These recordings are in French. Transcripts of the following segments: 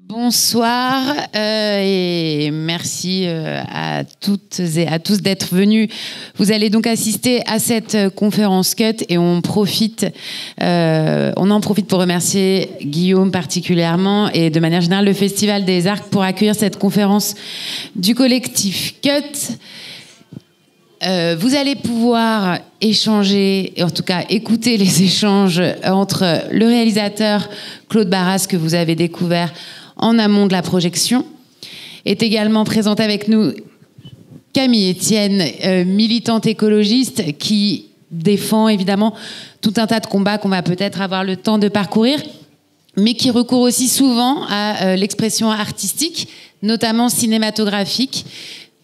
Bonsoir et merci à toutes et à tous d'être venus. Vous allez donc assister à cette conférence CUT et on en profite pour remercier Guillaume particulièrement et de manière générale le Festival des Arcs pour accueillir cette conférence du collectif CUT. Vous allez pouvoir échanger, et en tout cas écouter les échanges entre le réalisateur Claude Barras, que vous avez découvert en amont de la projection. Est également présente avec nous Camille Etienne, militante écologiste qui défend évidemment tout un tas de combats qu'on va peut-être avoir le temps de parcourir, mais qui recourt aussi souvent à l'expression artistique, notamment cinématographique.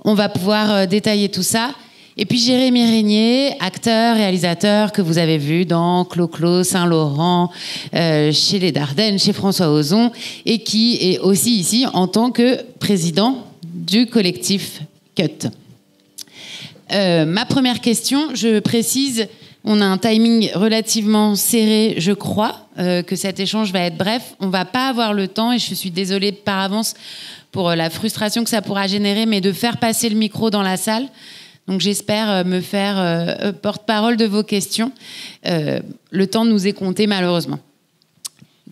On va pouvoir détailler tout ça. Et puis Jérémy Régnier, acteur, réalisateur que vous avez vu dans Clo-Clo, Saint-Laurent, chez les Dardennes, chez François Ozon, et qui est aussi ici en tant que président du collectif CUT. Ma première question, je précise, on a un timing relativement serré, je crois, que cet échange va être bref. On ne va pas avoir le temps, et je suis désolée par avance pour la frustration que ça pourra générer, mais de faire passer le micro dans la salle. Donc j'espère me faire porte-parole de vos questions. Le temps nous est compté malheureusement.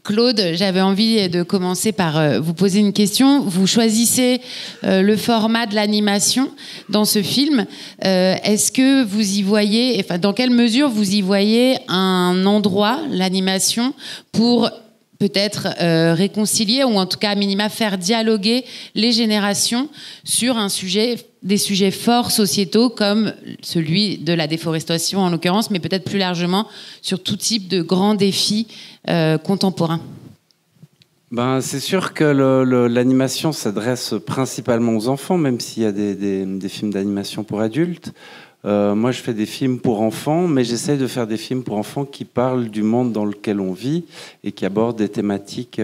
Claude, j'avais envie de commencer par vous poser une question. Vous choisissez le format de l'animation dans ce film. Est-ce que vous y voyez, enfin, dans quelle mesure vous y voyez un endroit, l'animation, pour peut-être réconcilier ou en tout cas à minima faire dialoguer les générations sur un sujet, des sujets forts sociétaux comme celui de la déforestation en l'occurrence, mais peut-être plus largement sur tout type de grands défis contemporains. C'est sûr que l'animation s'adresse principalement aux enfants, même s'il y a des films d'animation pour adultes. Moi, je fais des films pour enfants, mais j'essaie de faire des films pour enfants qui parlent du monde dans lequel on vit et qui abordent des thématiques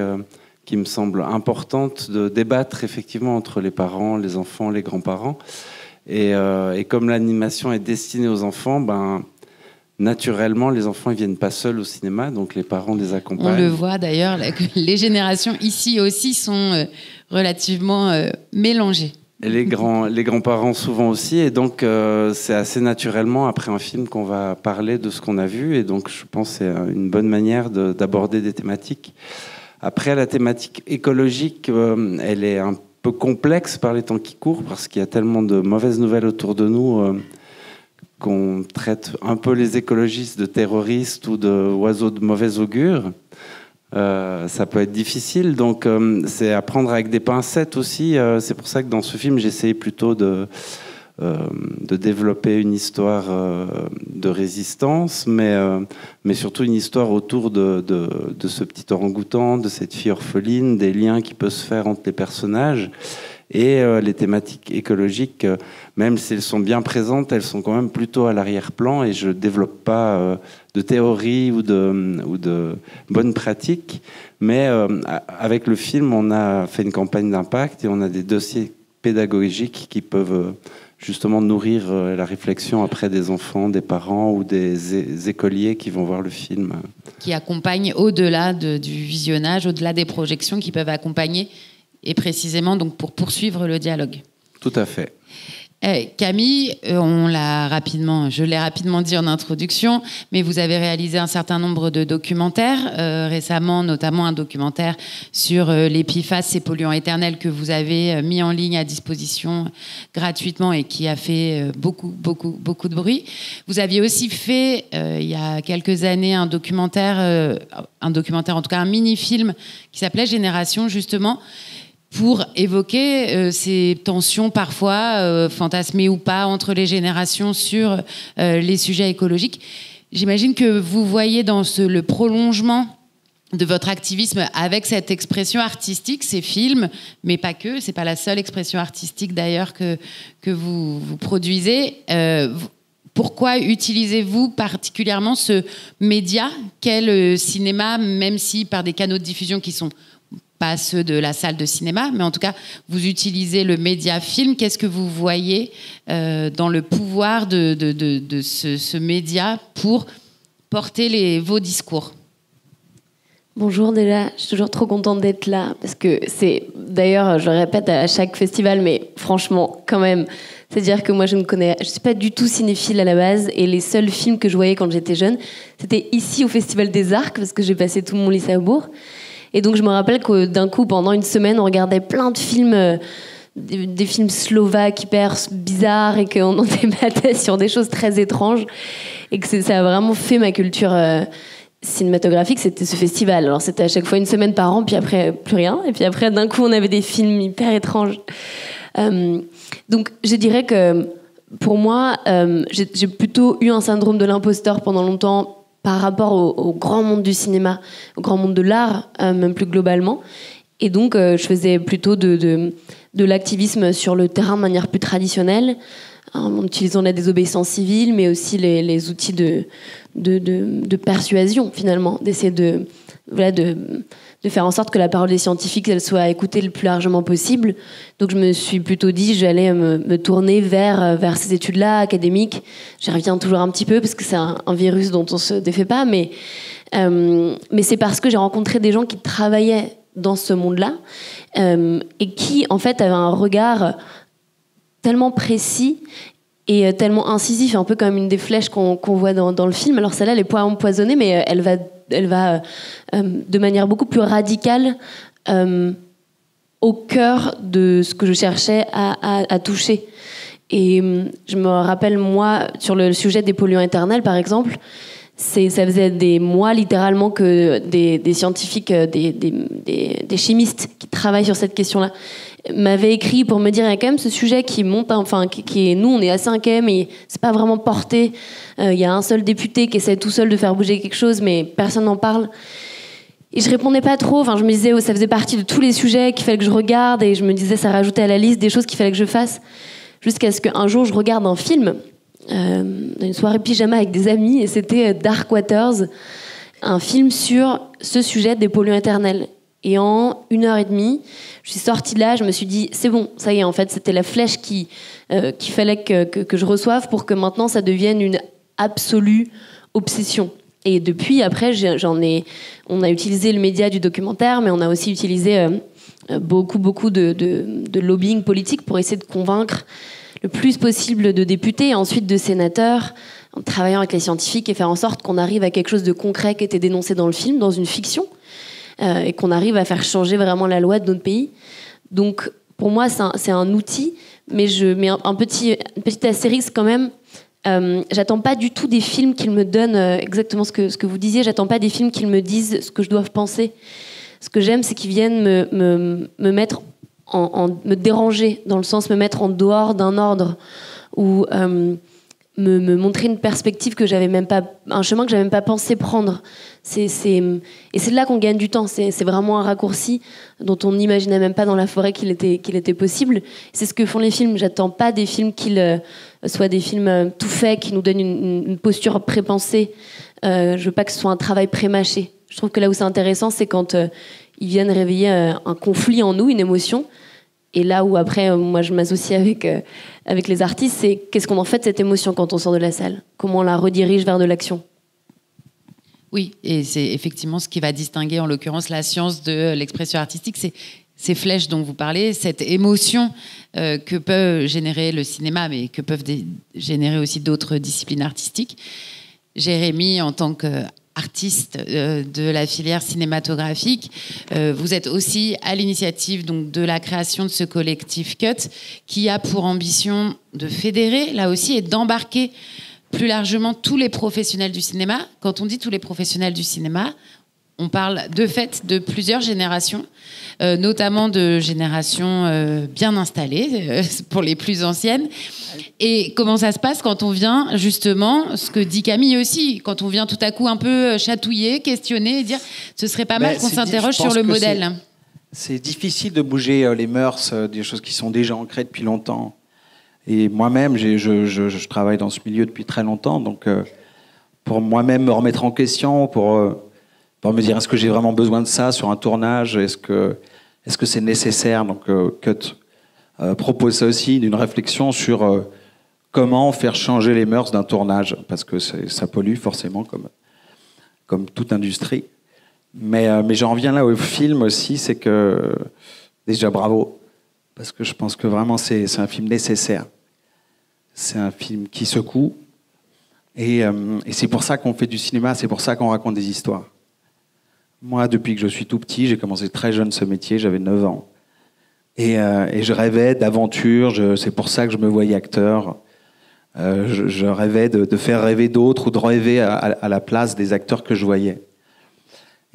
qui me semblent importantes de débattre effectivement entre les parents, les enfants, les grands-parents. Et comme l'animation est destinée aux enfants, naturellement, les enfants ne viennent pas seuls au cinéma, donc les parents les accompagnent. On le voit d'ailleurs, les générations ici aussi sont relativement mélangées. Et les grands-parents souvent aussi, et donc c'est assez naturellement après un film qu'on va parler de ce qu'on a vu, et donc je pense que c'est une bonne manière d'aborder des thématiques. Après, la thématique écologique, elle est un peu complexe par les temps qui courent, parce qu'il y a tellement de mauvaises nouvelles autour de nous qu'on traite un peu les écologistes de terroristes ou d'oiseaux de mauvais augure. Ça peut être difficile, donc c'est à prendre avec des pincettes aussi. C'est pour ça que dans ce film, j'essayais plutôt de développer une histoire de résistance, mais surtout une histoire autour de ce petit orang-outan, de cette fille orpheline, des liens qui peuvent se faire entre les personnages. Et les thématiques écologiques, même si elles sont bien présentes, elles sont quand même plutôt à l'arrière-plan, et je ne développe pas de théorie ou de bonnes pratiques. Mais avec le film, on a fait une campagne d'impact et on a des dossiers pédagogiques qui peuvent justement nourrir la réflexion après des enfants, des parents ou des écoliers qui vont voir le film. Qui accompagnent au-delà du visionnage, au-delà des projections, qui peuvent accompagner et précisément donc pour poursuivre le dialogue. Tout à fait. Camille, je l'ai rapidement dit en introduction, mais vous avez réalisé un certain nombre de documentaires récemment, notamment un documentaire sur les PFAS, ces polluants éternels que vous avez mis en ligne à disposition gratuitement et qui a fait beaucoup de bruit. Vous aviez aussi fait, il y a quelques années, un documentaire, en tout cas un mini-film qui s'appelait Génération, justement, pour évoquer ces tensions parfois fantasmées ou pas entre les générations sur les sujets écologiques. J'imagine que vous voyez dans le prolongement de votre activisme avec cette expression artistique, ces films, mais pas que, c'est pas la seule expression artistique d'ailleurs que vous produisez. Pourquoi utilisez-vous particulièrement ce média qu'est le cinéma, même si par des canaux de diffusion qui sont pas ceux de la salle de cinéma, mais en tout cas, vous utilisez le média film. Qu'est-ce que vous voyez dans le pouvoir de ce média pour porter vos discours ? Bonjour déjà, je suis toujours trop contente d'être là parce que c'est, d'ailleurs, je le répète à chaque festival, mais franchement, quand même, c'est-à-dire que moi je suis pas du tout cinéphile à la base et les seuls films que je voyais quand j'étais jeune, c'était ici au Festival des Arcs parce que j'ai passé tout mon lycée à Bourg. Et donc je me rappelle que d'un coup, pendant une semaine, on regardait plein de films, des films slovaques hyper bizarres et qu'on en débattait sur des choses très étranges et que ça a vraiment fait ma culture cinématographique, c'était ce festival. Alors c'était à chaque fois une semaine par an, puis après plus rien, et puis après d'un coup on avait des films hyper étranges. Donc je dirais que pour moi, j'ai plutôt eu un syndrome de l'imposteur pendant longtemps par rapport au grand monde du cinéma, au grand monde de l'art, même plus globalement. Et donc je faisais plutôt de l'activisme sur le terrain de manière plus traditionnelle, en utilisant la désobéissance civile, mais aussi les outils de persuasion, finalement, d'essayer de faire en sorte que la parole des scientifiques elle soit écoutée le plus largement possible. Donc je me suis plutôt dit j'allais me tourner vers ces études-là, académiques. J'y reviens toujours un petit peu, parce que c'est un virus dont on se défait pas, mais c'est parce que j'ai rencontré des gens qui travaillaient dans ce monde-là, et qui, en fait, avaient un regard tellement précis et tellement incisif, un peu comme une des flèches qu'on voit dans le film. Alors celle-là, elle est pas empoisonnée, mais elle va de manière beaucoup plus radicale au cœur de ce que je cherchais à toucher. Et je me rappelle, moi, sur le sujet des polluants éternels, par exemple, ça faisait des mois littéralement que des scientifiques, des chimistes qui travaillent sur cette question-là m'avaient écrit pour me dire il y a quand même ce sujet qui monte, enfin qui est, nous on est à 5e et c'est pas vraiment porté. Il y a un seul député qui essaie tout seul de faire bouger quelque chose, mais personne n'en parle. Et je répondais pas trop. Enfin, je me disais ça faisait partie de tous les sujets qu'il fallait que je regarde, et je me disais ça rajoutait à la liste des choses qu'il fallait que je fasse. Jusqu'à ce qu'un jour je regarde un film, une soirée pyjama avec des amis, et c'était Dark Waters, un film sur ce sujet des polluants éternels. Et en 1h30, je suis sortie de là, je me suis dit, c'est bon, ça y est, en fait, c'était la flèche qu'il fallait que je reçoive pour que maintenant ça devienne une absolue obsession. Et depuis, après, on a utilisé le média du documentaire, mais on a aussi utilisé beaucoup de lobbying politique pour essayer de convaincre le plus possible de députés et ensuite de sénateurs, en travaillant avec les scientifiques, et faire en sorte qu'on arrive à quelque chose de concret qui était dénoncé dans le film, dans une fiction, et qu'on arrive à faire changer vraiment la loi de notre pays. Donc, pour moi, c'est un outil, mais je mets un petit astérisque quand même. J'attends pas du tout des films qu'ils me donnent exactement ce que vous disiez. J'attends pas des films qu'ils me disent ce que je dois penser. Ce que j'aime, c'est qu'ils viennent me mettre me déranger, dans le sens me mettre en dehors d'un ordre, ou me montrer une perspective que j'avais même pas, un chemin que j'avais même pas pensé prendre. Et c'est de là qu'on gagne du temps. C'est vraiment un raccourci dont on n'imaginait même pas dans la forêt qu'il était possible. C'est ce que font les films. J'attends pas des films qu'ils soient des films tout faits, qui nous donnent une posture prépensée. Je veux pas que ce soit un travail pré-mâché. Je trouve que là où c'est intéressant, c'est quand ils viennent réveiller un conflit en nous, une émotion. Et là où après, moi je m'associe avec les artistes, c'est qu'est-ce qu'on en fait de cette émotion quand on sort de la salle ? Comment on la redirige vers de l'action ? Oui, et c'est effectivement ce qui va distinguer en l'occurrence la science de l'expression artistique, c'est ces flèches dont vous parlez, cette émotion que peut générer le cinéma, mais que peuvent générer aussi d'autres disciplines artistiques. Jérémy, en tant qu'artiste de la filière cinématographique, vous êtes aussi à l'initiative donc de la création de ce collectif Cut, qui a pour ambition de fédérer, là aussi, et d'embarquer plus largement tous les professionnels du cinéma. Quand on dit tous les professionnels du cinéma, on parle de fait de plusieurs générations, notamment de générations bien installées, pour les plus anciennes. Et comment ça se passe quand on vient, justement, ce que dit Camille aussi, quand on vient tout à coup un peu chatouiller, questionner et dire ce serait pas mal qu'on s'interroge sur le modèle. C'est difficile de bouger les mœurs, des choses qui sont déjà ancrées depuis longtemps. Et moi-même, je travaille dans ce milieu depuis très longtemps, donc pour moi-même me remettre en question, pour me dire est-ce que j'ai vraiment besoin de ça sur un tournage, est-ce que c'est nécessaire, donc Cut propose ça aussi, d'une réflexion sur comment faire changer les mœurs d'un tournage, parce que ça pollue forcément comme toute industrie. Mais j'en reviens là au film aussi, c'est que déjà bravo, parce que je pense que vraiment c'est un film nécessaire. C'est un film qui secoue, et c'est pour ça qu'on fait du cinéma, c'est pour ça qu'on raconte des histoires. Moi, depuis que je suis tout petit, j'ai commencé très jeune ce métier, j'avais 9 ans. Et je rêvais d'aventure, c'est pour ça que je me voyais acteur. Je rêvais de faire rêver d'autres ou de rêver à la place des acteurs que je voyais.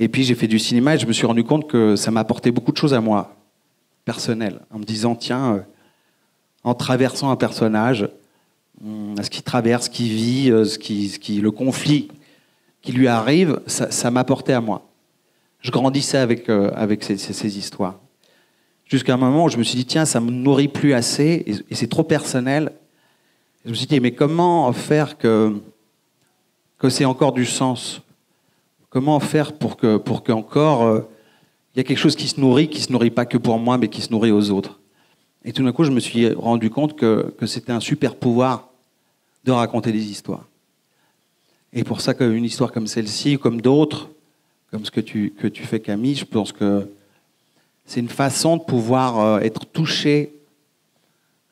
Et puis j'ai fait du cinéma et je me suis rendu compte que ça m'apportait beaucoup de choses à moi, personnelles, en me disant, tiens, en traversant un personnage, ce qu'il traverse, ce qu'il vit, le conflit qui lui arrive, ça m'apportait à moi. Je grandissais avec ces histoires. Jusqu'à un moment où je me suis dit, tiens, ça me nourrit plus assez et c'est trop personnel. Et je me suis dit, mais comment faire que c'est encore du sens? Comment faire pour qu'encore il y a quelque chose qui se nourrit pas que pour moi, mais qui se nourrit aux autres. Et tout d'un coup, je me suis rendu compte que c'était un super pouvoir de raconter des histoires. Et pour ça qu'une histoire comme celle-ci, comme d'autres, comme ce que tu fais, Camille, je pense que c'est une façon de pouvoir être touché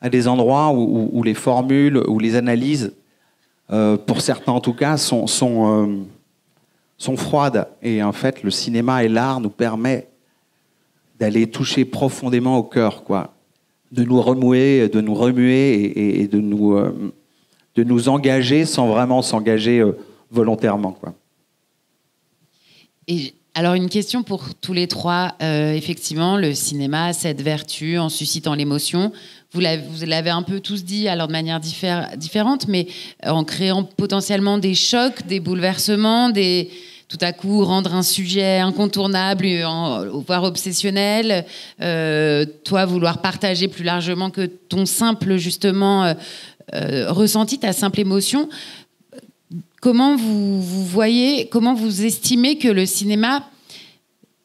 à des endroits où les formules, où les analyses, pour certains en tout cas, sont froides. Et en fait, le cinéma et l'art nous permet d'aller toucher profondément au cœur, quoi. De nous remuer et de nous engager sans vraiment s'engager volontairement, quoi. Et alors, une question pour tous les trois. Effectivement, le cinéma a cette vertu en suscitant l'émotion. Vous l'avez un peu tous dit, alors de manière différente, mais en créant potentiellement des chocs, des bouleversements, tout à coup rendre un sujet incontournable, voire obsessionnel. Toi, vouloir partager plus largement que ton simple, justement, ressenti, ta simple émotion. Comment vous voyez, comment vous estimez que le cinéma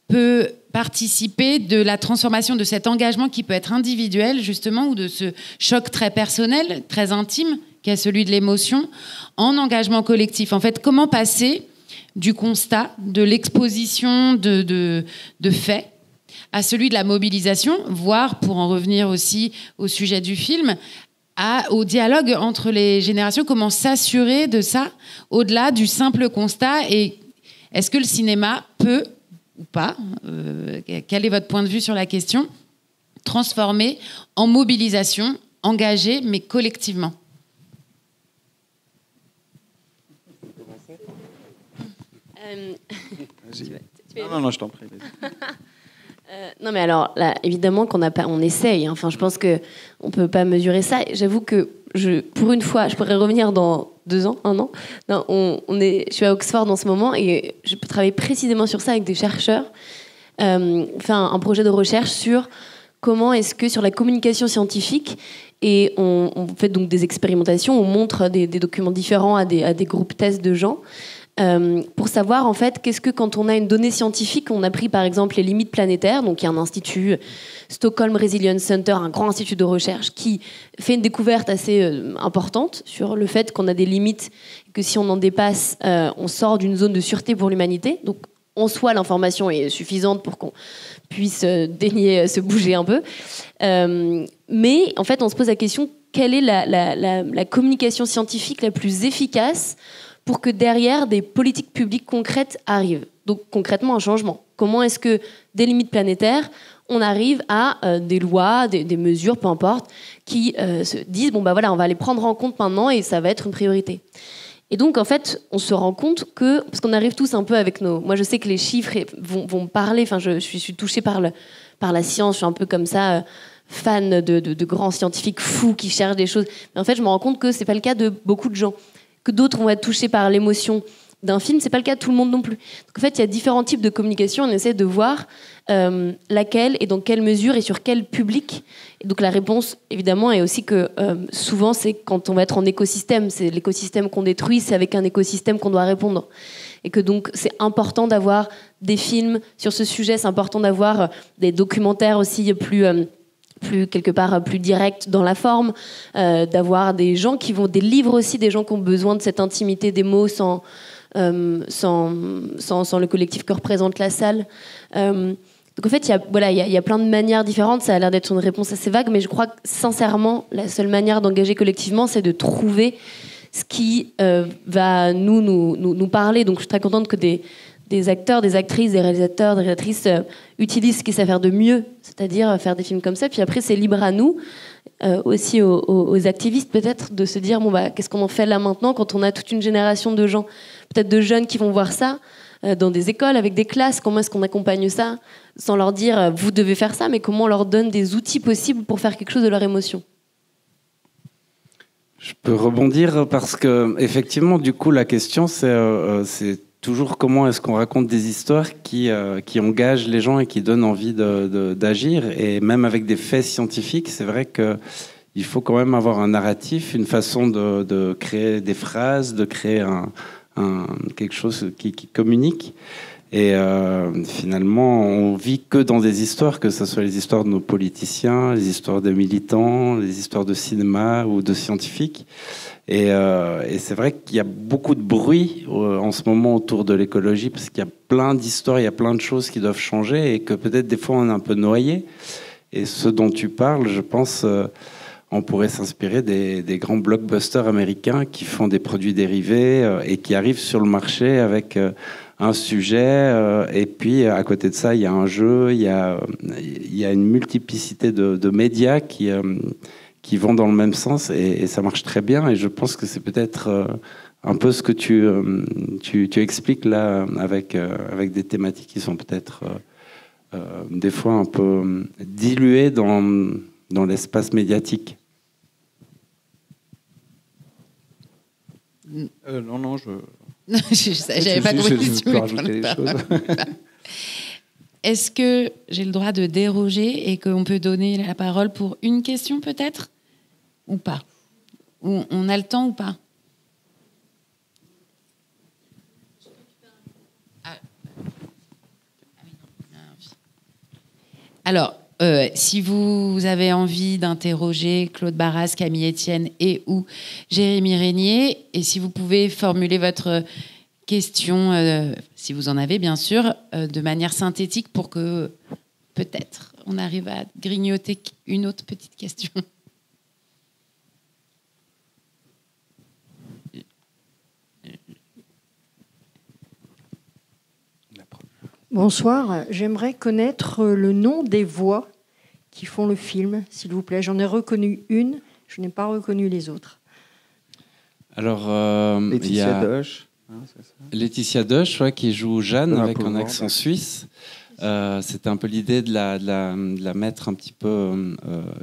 peut participer de la transformation de cet engagement qui peut être individuel, justement, ou de ce choc très personnel, très intime, qui est celui de l'émotion, en engagement collectif? En fait, comment passer du constat, de l'exposition de faits, à celui de la mobilisation, voire, pour en revenir aussi au sujet du film, au dialogue entre les générations? Comment s'assurer de ça, au-delà du simple constat? Et est-ce que le cinéma peut, ou pas, quel est votre point de vue sur la question, transformer en mobilisation, engagée, mais collectivement? Non, je t'en prie. Non, mais alors, là, évidemment on essaye. Enfin, je pense qu'on ne peut pas mesurer ça. J'avoue que, pour une fois, je pourrais revenir dans 2 ans, 1 an. Non, je suis à Oxford en ce moment et je peux travailler précisément sur ça avec des chercheurs. On fait un projet de recherche sur comment est-ce que, sur la communication scientifique, et on fait donc des expérimentations, on montre des documents différents à des groupes tests de gens. Pour savoir en fait qu'est-ce que, quand on a une donnée scientifique, on a pris par exemple les limites planétaires, donc il y a un institut, Stockholm Resilience Center, un grand institut de recherche qui fait une découverte assez importante sur le fait qu'on a des limites, que si on en dépasse, on sort d'une zone de sûreté pour l'humanité. Donc en soi, l'information est suffisante pour qu'on puisse daigner se bouger un peu. Mais en fait, on se pose la question, quelle est la communication scientifique la plus efficace pour que derrière des politiques publiques concrètes arrivent? Donc concrètement un changement. Comment est-ce que des limites planétaires, on arrive à des lois, des mesures, peu importe, qui se disent bon bah voilà, on va les prendre en compte maintenant et ça va être une priorité. Et donc en fait, on se rend compte que, parce qu'on arrive tous un peu avec moi je sais que les chiffres vont parler. Enfin, je suis touchée par la science. Je suis un peu comme ça. Fan de grands scientifiques fous qui cherchent des choses. Mais en fait, je me rends compte que c'est pas le cas de beaucoup de gens. Que d'autres vont être touchés par l'émotion d'un film, c'est pas le cas de tout le monde non plus. Donc en fait, il y a différents types de communication. On essaie de voir laquelle et dans quelle mesure et sur quel public. Et donc la réponse, évidemment, est aussi que souvent, c'est quand on va être en écosystème. C'est l'écosystème qu'on détruit, c'est avec un écosystème qu'on doit répondre. Et que donc, c'est important d'avoir des films sur ce sujet. C'est important d'avoir des documentaires aussi plus quelque part plus direct dans la forme, d'avoir des gens des livres aussi, des gens qui ont besoin de cette intimité des mots sans sans le collectif que représente la salle. Donc en fait, il y a plein de manières différentes. Ça a l'air d'être une réponse assez vague, mais je crois que sincèrement, la seule manière d'engager collectivement, c'est de trouver ce qui va nous parler. Donc je suis très contente que des acteurs, des actrices, des réalisateurs, des réalisatrices utilisent ce qu'ils savent faire de mieux, c'est-à-dire faire des films comme ça. Puis après, c'est libre à nous, aussi aux activistes peut-être, de se dire qu'est-ce qu'on en fait là maintenant quand on a toute une génération de gens, peut-être de jeunes qui vont voir ça dans des écoles, avec des classes. Comment est-ce qu'on accompagne ça sans leur dire vous devez faire ça, mais comment on leur donne des outils possibles pour faire quelque chose de leur émotion. Je peux rebondir parce que effectivement, du coup, la question c'est toujours comment est-ce qu'on raconte des histoires qui engagent les gens et qui donnent envie d'agir. Et même avec des faits scientifiques, c'est vrai qu'il faut quand même avoir un narratif, une façon de créer des phrases, de créer quelque chose qui communique. Et finalement, on vit que dans des histoires, que ce soit les histoires de nos politiciens, les histoires des militants, les histoires de cinéma ou de scientifiques. Et c'est vrai qu'il y a beaucoup de bruit en ce moment autour de l'écologie, parce qu'il y a plein d'histoires, il y a plein de choses qui doivent changer et que peut-être des fois on est un peu noyé. Et ce dont tu parles, je pense, on pourrait s'inspirer des grands blockbusters américains qui font des produits dérivés et qui arrivent sur le marché avec un sujet. Et puis à côté de ça, il y a un jeu, il y a une multiplicité de médias qui vont dans le même sens et ça marche très bien. Et je pense que c'est peut-être un peu ce que tu expliques là avec des thématiques qui sont peut-être des fois un peu diluées dans l'espace médiatique. Non, j'avais pas compris si tu voulais rajouter des choses. Est-ce que j'ai le droit de déroger et qu'on peut donner la parole pour une question peut-être ? Ou pas ? Ou on a le temps ou pas ? Alors, si vous avez envie d'interroger Claude Barras, Camille Etienne et ou Jérémy Régnier, et si vous pouvez formuler votre question, si vous en avez bien sûr, de manière synthétique pour que peut-être on arrive à grignoter une autre petite question. Bonsoir, j'aimerais connaître le nom des voix qui font le film, s'il vous plaît. J'en ai reconnu une, je n'ai pas reconnu les autres. Alors, Laetitia Doche. C'est ça. Laetitia Doche, qui joue Jeanne Benoît avec Poelvoorde. un accent suisse. C'était un peu l'idée de la mettre un petit peu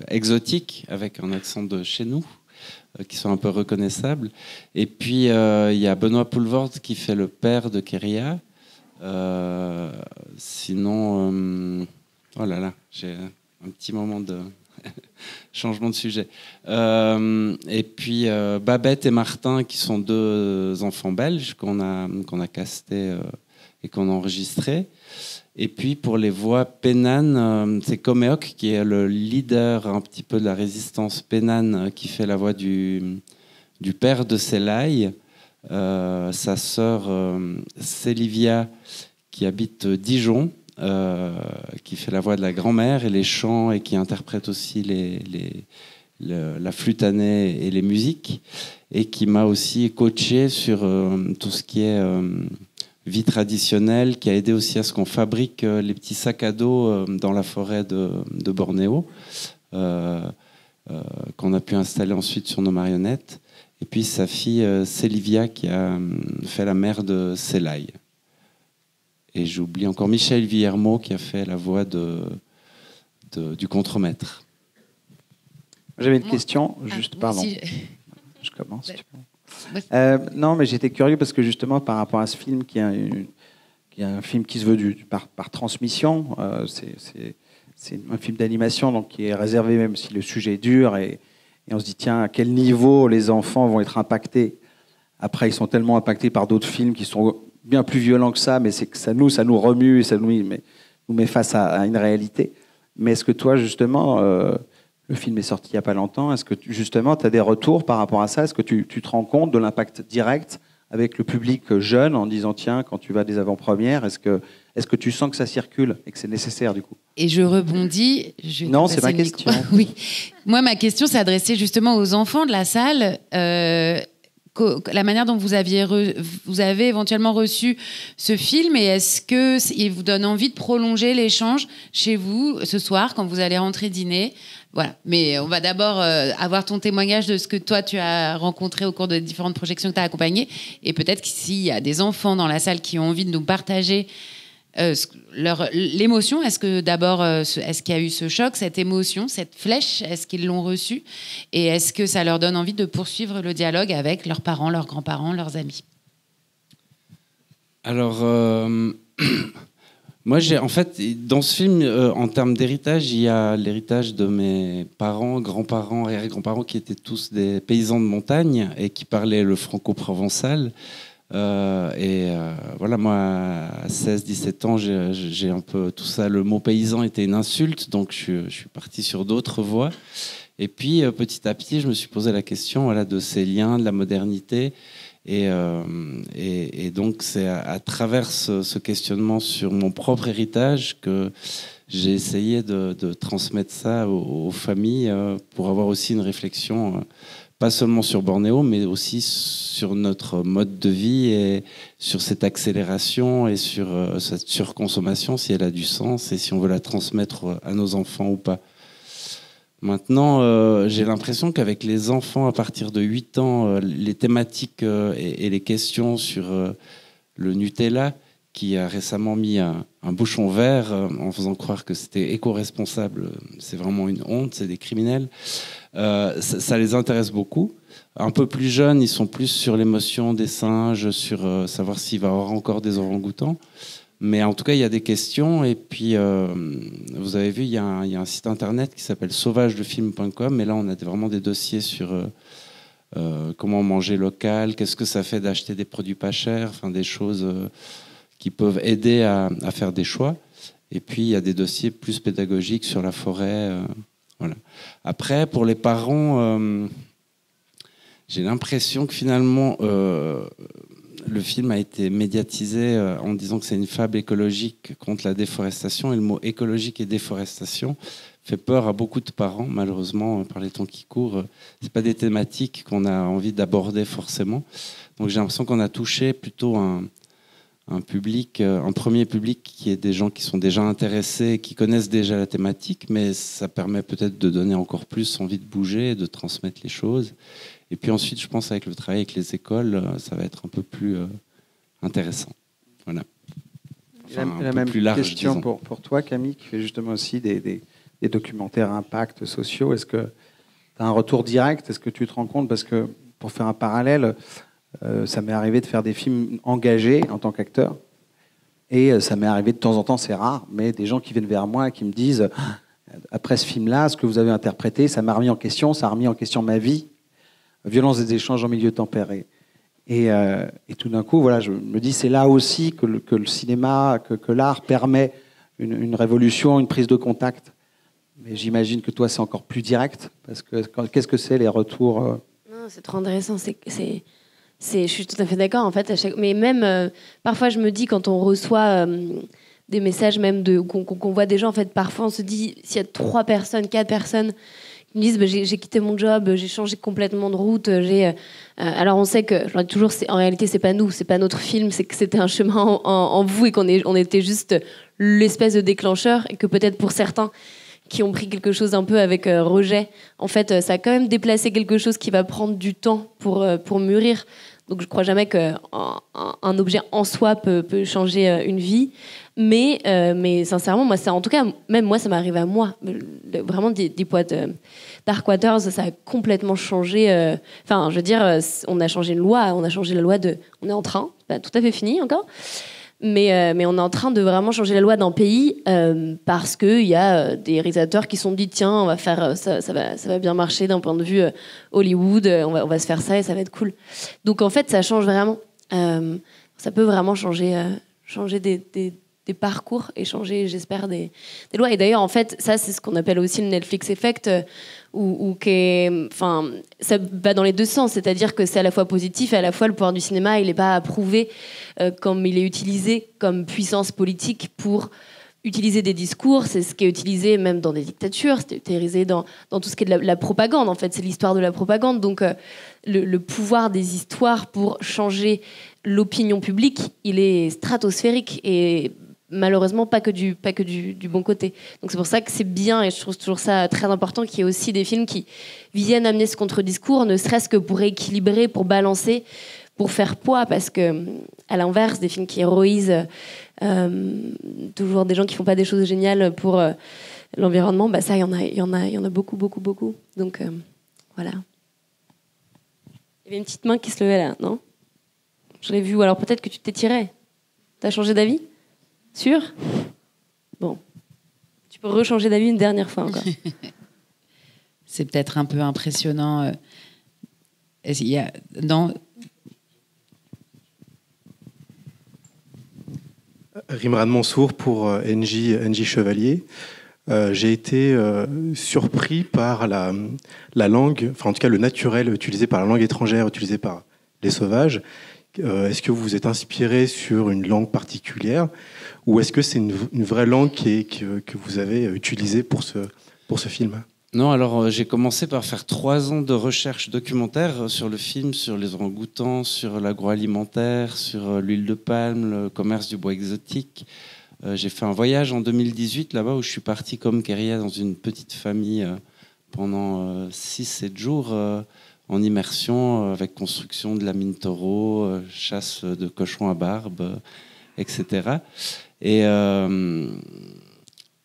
exotique, avec un accent de chez nous, qui sont un peu reconnaissables. Et puis, il y a Benoît Poelvoorde qui fait le père de Kéria. Sinon, oh là là, j'ai un petit moment de changement de sujet. Et puis Babette et Martin, qui sont deux enfants belges qu'on a castés et qu'on a enregistrés. Et puis pour les voix pénanes, c'est Coméoc qui est le leader un petit peu de la résistance pénane, qui fait la voix du père de Célaï. Sa sœur Célivia qui habite Dijon, qui fait la voix de la grand-mère et les chants et qui interprète aussi la flûte à nez et les musiques, et qui m'a aussi coaché sur tout ce qui est vie traditionnelle, qui a aidé aussi à ce qu'on fabrique les petits sacs à dos dans la forêt de Bornéo, qu'on a pu installer ensuite sur nos marionnettes. Et puis sa fille Célivia qui a fait la mère de Célaï. Et j'oublie encore Michel Villermo qui a fait la voix du contremaître. J'avais une question, juste, pardon. Si Je commence. Ouais. Non, mais j'étais curieux parce que justement, par rapport à ce film, qui est un film qui se veut par transmission, c'est un film d'animation donc qui est réservé, même si le sujet est dur, et on se dit, tiens, à quel niveau les enfants vont être impactés. Après, ils sont tellement impactés par d'autres films qui sont bien plus violents que ça, mais c'est que ça nous remue et ça nous met face à une réalité. Mais est-ce que toi, justement, le film est sorti il n'y a pas longtemps, est-ce que justement, tu as des retours par rapport à ça? Est-ce que tu te rends compte de l'impact direct avec le public jeune en disant tiens, quand tu vas à des avant-premières, est-ce que tu sens que ça circule et que c'est nécessaire du coup? Et je rebondis. Non, c'est ma question. Oui. Moi, ma question s'adressait justement aux enfants de la salle. La manière dont vous avez éventuellement reçu ce film, et est-ce qu'il vous donne envie de prolonger l'échange chez vous ce soir quand vous allez rentrer dîner? Voilà. Mais on va d'abord avoir ton témoignage de ce que toi tu as rencontré au cours de différentes projections que tu as accompagnées, et peut-être que s'il y a des enfants dans la salle qui ont envie de nous partager l'émotion, est-ce qu'il y a eu ce choc, cette émotion, cette flèche, est-ce qu'ils l'ont reçue, et est-ce que ça leur donne envie de poursuivre le dialogue avec leurs parents, leurs grands-parents, leurs amis? Alors, moi, en fait, dans ce film, en termes d'héritage, il y a l'héritage de mes parents, grands-parents, arrière-grands-parents, qui étaient tous des paysans de montagne et qui parlaient le franco-provençal. Voilà, moi, à 16-17 ans, j'ai un peu tout ça. Le mot paysan était une insulte, donc je suis parti sur d'autres voies. Et puis, petit à petit, je me suis posé la question, voilà, de ces liens, de la modernité. Et donc, c'est à travers ce questionnement sur mon propre héritage que j'ai essayé de transmettre ça aux familles pour avoir aussi une réflexion pas seulement sur Bornéo, mais aussi sur notre mode de vie et sur cette accélération et sur cette surconsommation, si elle a du sens et si on veut la transmettre à nos enfants ou pas. Maintenant, j'ai l'impression qu'avec les enfants, à partir de 8 ans, les thématiques et les questions sur le Nutella, qui a récemment mis un bouchon vert en faisant croire que c'était éco-responsable, c'est vraiment une honte, c'est des criminels. Ça les intéresse beaucoup. Un peu plus jeunes, ils sont plus sur l'émotion des singes, sur savoir s'il va y avoir encore des orang-outans. Mais en tout cas, il y a des questions. Et puis, vous avez vu, il y a un site internet qui s'appelle sauvagelefilm.com. Et là, on a vraiment des dossiers sur comment manger local, qu'est-ce que ça fait d'acheter des produits pas chers, enfin, des choses qui peuvent aider à faire des choix. Et puis, il y a des dossiers plus pédagogiques sur la forêt. Voilà. Après, pour les parents, j'ai l'impression que finalement, le film a été médiatisé en disant que c'est une fable écologique contre la déforestation. Et le mot écologique et déforestation fait peur à beaucoup de parents, malheureusement, par les temps qui courent. C'est pas des thématiques qu'on a envie d'aborder forcément. Donc j'ai l'impression qu'on a touché plutôt un public, un premier public qui est des gens qui sont déjà intéressés, qui connaissent déjà la thématique, mais ça permet peut-être de donner encore plus envie de bouger, de transmettre les choses. Et puis ensuite, je pense avec le travail avec les écoles, ça va être un peu plus intéressant. Voilà. Enfin, la même plus large, question pour toi, Camille, qui fait justement aussi des documentaires impact sociaux. Est-ce que tu as un retour direct? Est-ce que tu te rends compte? Parce que, pour faire un parallèle, ça m'est arrivé de faire des films engagés en tant qu'acteur. Et ça m'est arrivé de temps en temps, c'est rare, mais des gens qui viennent vers moi et qui me disent après ce film-là, ce que vous avez interprété, ça m'a remis en question, ça a remis en question ma vie. Violence des échanges en milieu tempéré. Et tout d'un coup, voilà, je me dis, c'est là aussi que le cinéma, que l'art permet une révolution, une prise de contact. Mais j'imagine que toi, c'est encore plus direct. Parce que qu'est-ce que c'est les retours Non, c'est trop intéressant. Je suis tout à fait d'accord, en fait. Mais même, parfois, je me dis, quand on reçoit des messages, même qu'on voit des gens, en fait, parfois, on se dit, s'il y a 3 personnes, 4 personnes qui me disent, bah, j'ai quitté mon job, j'ai changé complètement de route, alors on sait que, je leur dis toujours, en réalité, c'est pas nous, c'est pas notre film, c'est que c'était un chemin en vous et on était juste l'espèce de déclencheur, et que peut-être pour certains qui ont pris quelque chose un peu avec rejet, en fait, ça a quand même déplacé quelque chose qui va prendre du temps pour mûrir. Donc je crois jamais qu'un objet en soi peut changer une vie. Mais sincèrement, moi, en tout cas, même moi, ça m'est arrivé à moi. Vraiment, Dark Waters, ça a complètement changé. Enfin, je veux dire, on a changé une loi. On a changé la loi on est en train, c'est pas tout à fait fini encore. Mais on est en train de vraiment changer la loi d'un pays parce qu'il y a des réalisateurs qui se sont dit tiens, on va faire ça va bien marcher d'un point de vue Hollywood, on va se faire ça et ça va être cool. Donc en fait, ça change vraiment. Ça peut vraiment changer parcours, échanger, j'espère, des lois. Et d'ailleurs, en fait, ça, c'est ce qu'on appelle aussi le Netflix Effect, ça va dans les deux sens. C'est-à-dire que c'est à la fois positif et à la fois le pouvoir du cinéma, il n'est pas approuvé comme il est utilisé comme puissance politique pour utiliser des discours. C'est ce qui est utilisé même dans des dictatures, c'est utilisé dans tout ce qui est de la propagande. En fait, c'est l'histoire de la propagande. Donc, le pouvoir des histoires pour changer l'opinion publique, il est stratosphérique et malheureusement pas que du bon côté. Donc c'est pour ça que c'est bien, et je trouve toujours ça très important, qu'il y ait aussi des films qui viennent amener ce contre-discours, ne serait-ce que pour équilibrer, pour balancer, pour faire poids, parce que à l'inverse, des films qui héroïsent toujours des gens qui font pas des choses géniales pour l'environnement, bah ça, il y en a beaucoup. Donc voilà. Il y avait une petite main qui se levait là, non? Je l'ai vu, ou alors peut-être que tu t'es tiré. T'as changé d'avis? Sûr? Bon. Tu peux rechanger d'avis une dernière fois encore. C'est peut-être un peu impressionnant. Il y a Rimran Mansour pour NJ Chevalier. J'ai été surpris par la langue, enfin en tout cas le naturel utilisé par la langue étrangère utilisée par les sauvages. Est-ce que vous vous êtes inspiré sur une langue particulière ou est-ce que c'est une vraie langue que vous avez utilisée pour ce film? Non, alors j'ai commencé par faire 3 ans de recherche documentaire sur le film, sur les orang-outans, sur l'agroalimentaire, sur l'huile de palme, le commerce du bois exotique. J'ai fait un voyage en 2018 là-bas où je suis parti comme guérilla dans une petite famille pendant 6-7 jours en immersion avec construction de la mine taureau, chasse de cochons à barbe, etc. Et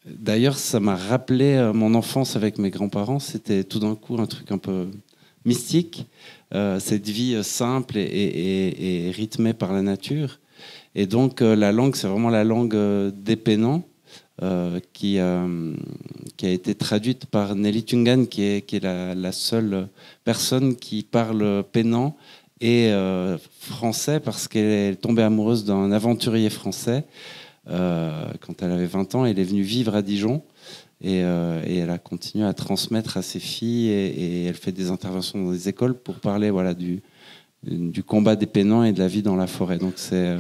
d'ailleurs, ça m'a rappelé mon enfance avec mes grands-parents. C'était tout d'un coup un truc un peu mystique, cette vie simple et rythmée par la nature. Et donc, la langue, c'est vraiment la langue des Pénans, qui a été traduite par Nelly Tungan, qui est la seule personne qui parle pénan et français, parce qu'elle est tombée amoureuse d'un aventurier français quand elle avait 20 ans. Elle est venue vivre à Dijon et elle a continué à transmettre à ses filles et elle fait des interventions dans des écoles pour parler du combat des Pénans et de la vie dans la forêt. Donc c'est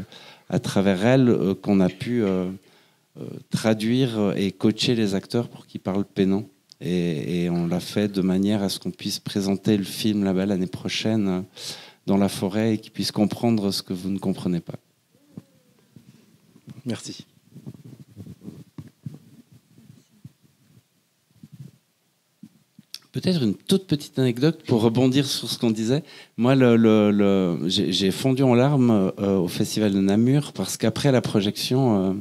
à travers elle qu'on a pu traduire et coacher les acteurs pour qu'ils parlent pénan. Et on l'a fait de manière à ce qu'on puisse présenter le film là-bas l'année prochaine dans la forêt et qu'ils puissent comprendre ce que vous ne comprenez pas. Merci. Peut-être une toute petite anecdote pour rebondir sur ce qu'on disait. Moi, j'ai fondu en larmes au Festival de Namur parce qu'après la projection,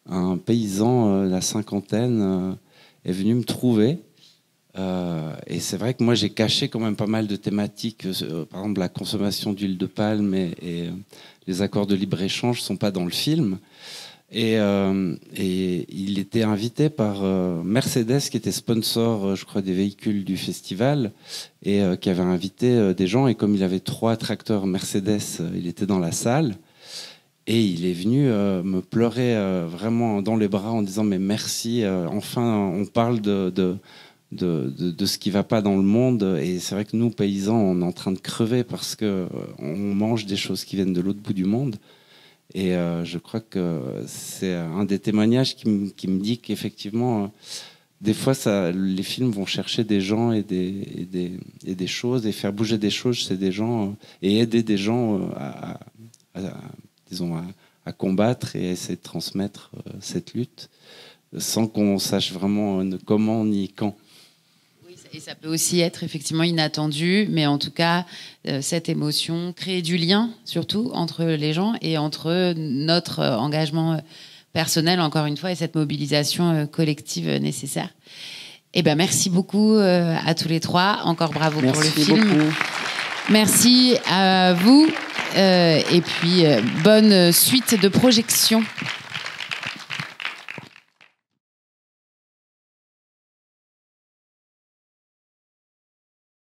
un paysan, la cinquantaine, est venu me trouver. Et c'est vrai que moi, j'ai caché quand même pas mal de thématiques. Par exemple, la consommation d'huile de palme et les accords de libre-échange ne sont pas dans le film. Et il était invité par Mercedes, qui était sponsor, je crois, des véhicules du festival, et qui avait invité des gens. Et comme il avait 3 tracteurs Mercedes, il était dans la salle. Et il est venu me pleurer vraiment dans les bras en disant « Mais merci, enfin, on parle de ce qui ne va pas dans le monde. » Et c'est vrai que nous, paysans, on est en train de crever parce qu'on mange des choses qui viennent de l'autre bout du monde. Et je crois que c'est un des témoignages qui me dit qu'effectivement, des fois, les films vont chercher des gens et des choses, et faire bouger des choses chez des gens, et aider des gens à combattre et à essayer de transmettre cette lutte, sans qu'on sache vraiment comment ni quand. Et ça peut aussi être effectivement inattendu, mais en tout cas, cette émotion crée du lien, surtout, entre les gens et entre notre engagement personnel, encore une fois, et cette mobilisation collective nécessaire. Eh ben, merci beaucoup à tous les 3. Encore bravo pour le film. Beaucoup. Merci à vous. Et puis, bonne suite de projection.